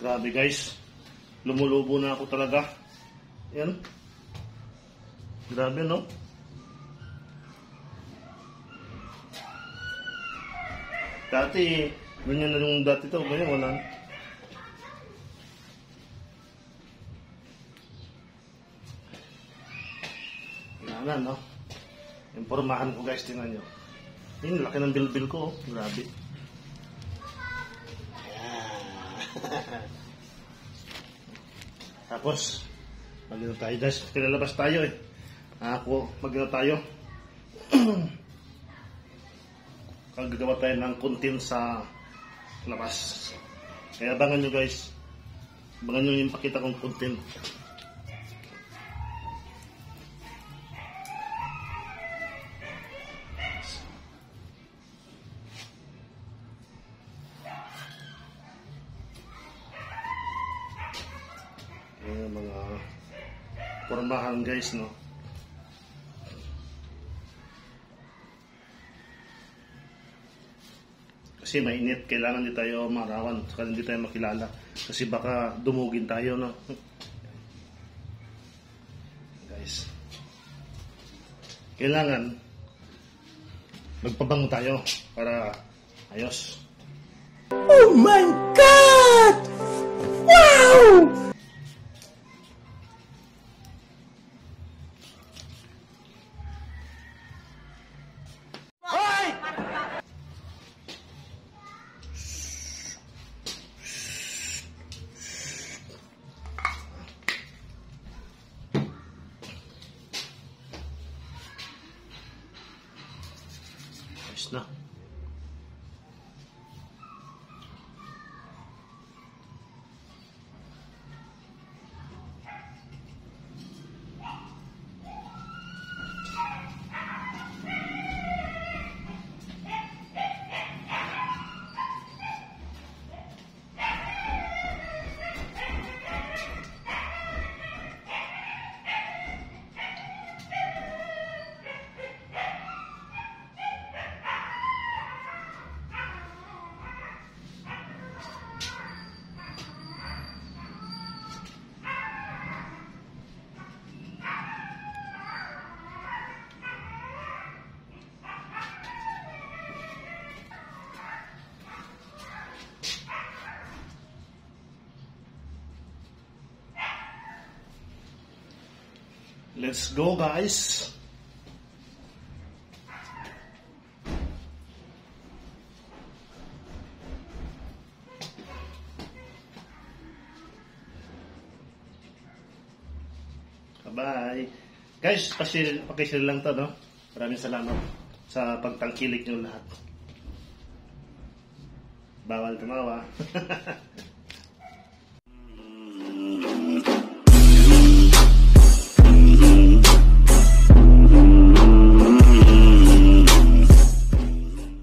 Grabe guys. Lumulubo na ako talaga. Yan. Grabe no? Dati, ganyan na yung dati to. Ganyan, wala. Wala no? Impormahan ko guys, tingnan nyo. Yung laki ng bilbil ko. Oh. Grabe. Tapos, mag-ino tayo guys. Pinalabas tayo eh. Ako, mag-ino tayo. Gagawa tayo ng content sa labas. Kaya abangan nyo guys. Abangan nyo yung pakita kong content. Yung mga pormahan guys, no? Kasi mainit, kailangan di tayo marawan, saka hindi tayo makilala. Kasi baka dumugin tayo, no? Guys. Kailangan magpabango tayo para ayos. Oh my God! Wow! Na. Let's go guys. Bye. Guys, pakishare lang to, no? Maraming salamat sa pagtangkilik nyo lahat. Bawal tumawa.